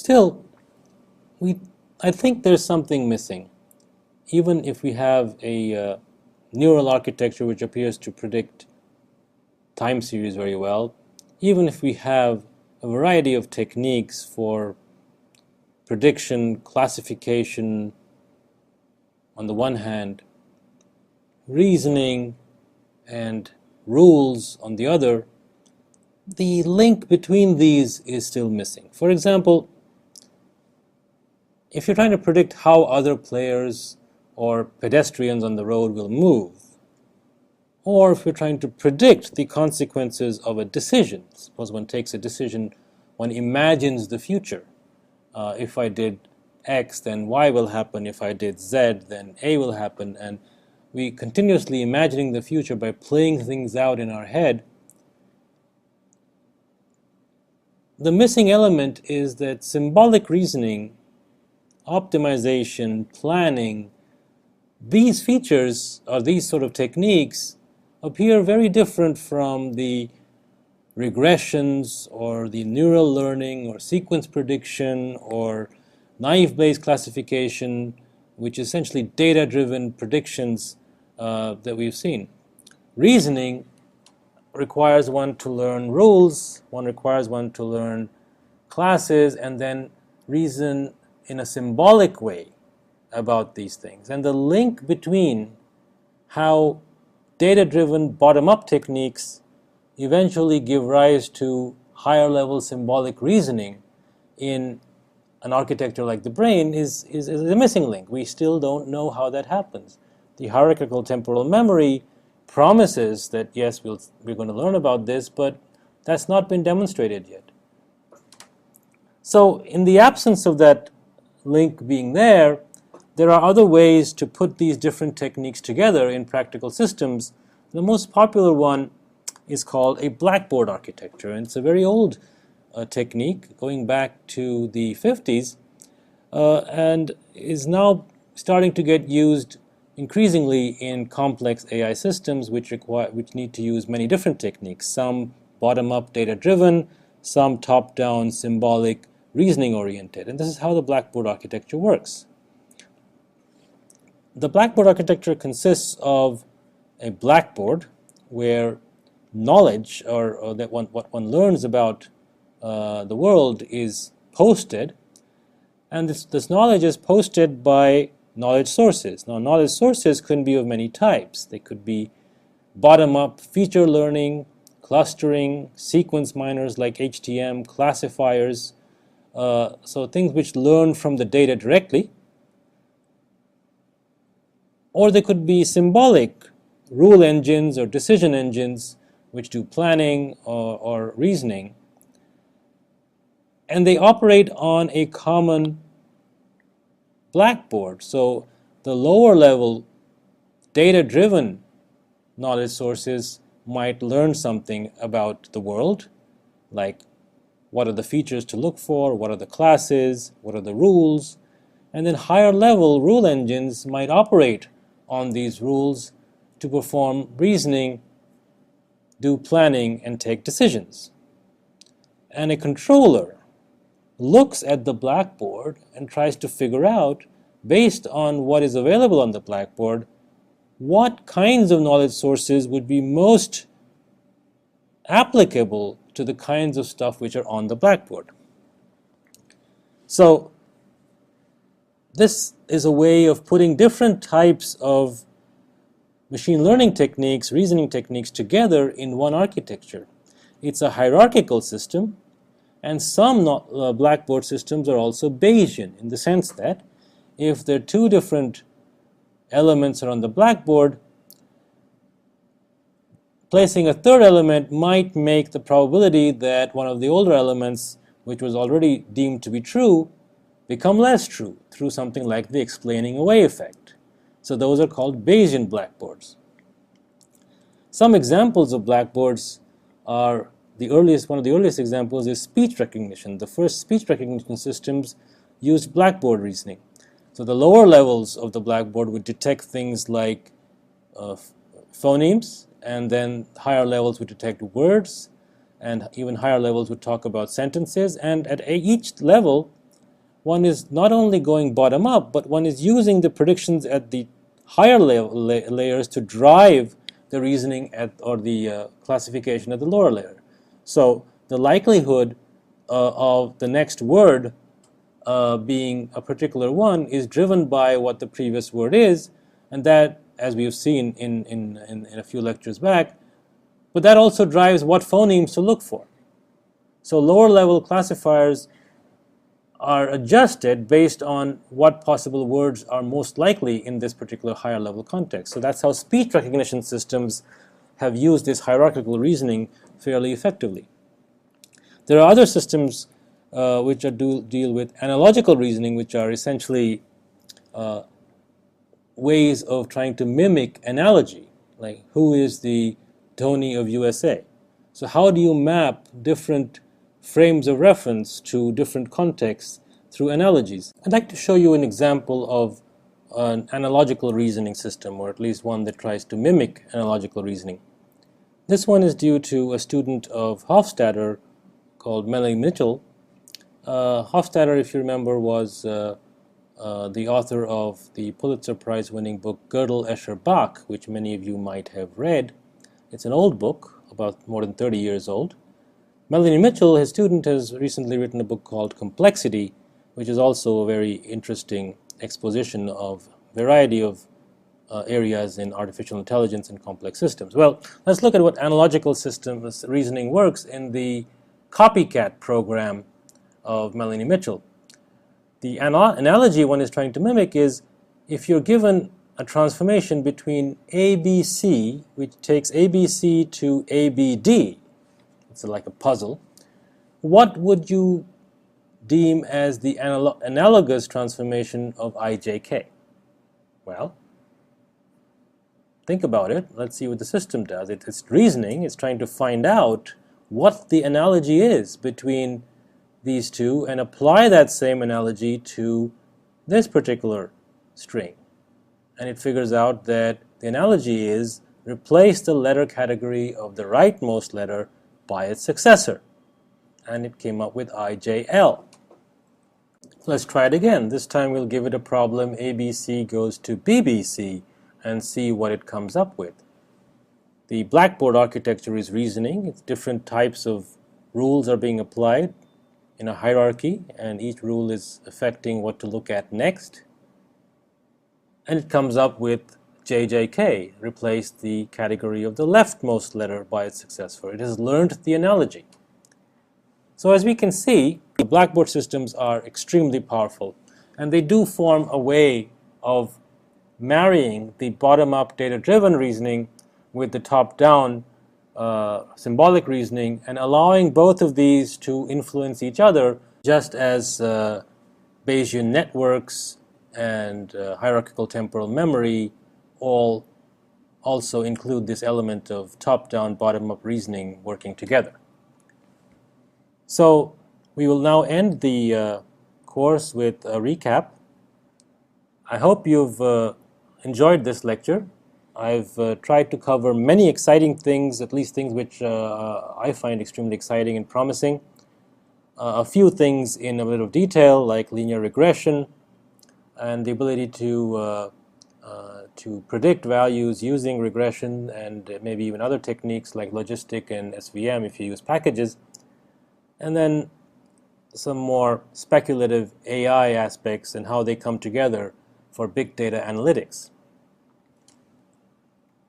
Still, I think there's something missing. Even if we have a neural architecture which appears to predict time series very well, even if we have a variety of techniques for prediction, classification on the one hand, reasoning and rules on the other, the link between these is still missing. For example, if you're trying to predict how other players or pedestrians on the road will move, or if you're trying to predict the consequences of a decision, suppose one takes a decision, one imagines the future. If I did X, then Y will happen. If I did Z, then A will happen. And we continuously imagining the future by playing things out in our head. The missing element is that symbolic reasoning, optimization, planning, these features or these sort of techniques appear very different from the regressions or the neural learning or sequence prediction or naive Bayes classification, which is essentially data-driven predictions that we've seen. Reasoning requires one to learn rules, one requires one to learn classes, and then reason in a symbolic way about these things. And the link between how data-driven bottom-up techniques eventually give rise to higher level symbolic reasoning in an architecture like the brain is a missing link. We still don't know how that happens. The hierarchical temporal memory promises that yes, we're going to learn about this, but that's not been demonstrated yet. So in the absence of that link being there are other ways to put these different techniques together in practical systems. The most popular one is called a Blackboard architecture, and it's a very old technique going back to the 50s and is now starting to get used increasingly in complex AI systems which need to use many different techniques, some bottom-up data-driven, some top-down symbolic reasoning-oriented, and this is how the Blackboard architecture works. The Blackboard architecture consists of a blackboard where knowledge or that what one learns about the world is posted, and this knowledge is posted by knowledge sources. Now, knowledge sources can be of many types. They could be bottom-up feature learning, clustering, sequence miners like HTM, classifiers, so things which learn from the data directly. Or they could be symbolic rule engines or decision engines which do planning or reasoning. And they operate on a common blackboard. So the lower level data-driven knowledge sources might learn something about the world, like what are the features to look for, what are the classes, what are the rules, and then higher level rule engines might operate on these rules to perform reasoning, do planning, and take decisions. And a controller looks at the blackboard and tries to figure out, based on what is available on the blackboard, what kinds of knowledge sources would be most applicable to the kinds of stuff which are on the blackboard. So this is a way of putting different types of machine learning techniques, reasoning techniques together in one architecture. It's a hierarchical system, and some Blackboard systems are also Bayesian in the sense that if there are two different elements are on the blackboard, placing a third element might make the probability that one of the older elements, which was already deemed to be true, become less true through something like the explaining away effect. So those are called Bayesian blackboards. Some examples of blackboards are one of the earliest examples is speech recognition. The first speech recognition systems used blackboard reasoning. So the lower levels of the blackboard would detect things like phonemes, and then higher levels would detect words, and even higher levels would talk about sentences, and at each level one is not only going bottom up, but one is using the predictions at the higher layers to drive the reasoning or the classification at the lower layer. So the likelihood of the next word being a particular one is driven by what the previous word is, and that, as we've seen in a few lectures back, but that also drives what phonemes to look for. So lower level classifiers are adjusted based on what possible words are most likely in this particular higher level context. So that's how speech recognition systems have used this hierarchical reasoning fairly effectively. There are other systems which deal with analogical reasoning, which are essentially ways of trying to mimic analogy, like who is the Dhoni of USA. So how do you map different frames of reference to different contexts through analogies? I'd like to show you an example of an analogical reasoning system, or at least one that tries to mimic analogical reasoning. This one is due to a student of Hofstadter called Melanie Mitchell. Hofstadter, if you remember, was the author of the Pulitzer Prize winning book Gödel, Escher, Bach, which many of you might have read. It's an old book, about more than 30 years old. Melanie Mitchell, his student, has recently written a book called Complexity, which is also a very interesting exposition of a variety of areas in artificial intelligence and complex systems. Well, let's look at what analogical systems reasoning works in the copycat program of Melanie Mitchell. The analogy one is trying to mimic is if you're given a transformation between ABC, which takes ABC to ABD, it's like a puzzle, what would you deem as the analogous transformation of IJK? Well, think about it. Let's see what the system does. It's reasoning. It's trying to find out what the analogy is between these two and apply that same analogy to this particular string. And it figures out that the analogy is replace the letter category of the rightmost letter by its successor. And it came up with IJL. Let's try it again. This time we'll give it a problem ABC goes to BBC and see what it comes up with. The Blackboard architecture is reasoning. It's different types of rules are being applied in a hierarchy, and each rule is affecting what to look at next. And it comes up with JJK, replace the category of the leftmost letter by its successor. It has learned the analogy. So as we can see, the Blackboard systems are extremely powerful, and they do form a way of marrying the bottom-up data-driven reasoning with the top-down symbolic reasoning and allowing both of these to influence each other, just as Bayesian networks and hierarchical temporal memory all also include this element of top-down, bottom-up reasoning working together. So we will now end the course with a recap. I hope you've enjoyed this lecture. I've tried to cover many exciting things, at least things which I find extremely exciting and promising. A few things in a bit of detail, like linear regression and the ability to predict values using regression, and maybe even other techniques like logistic and SVM if you use packages. And then some more speculative AI aspects and how they come together for big data analytics.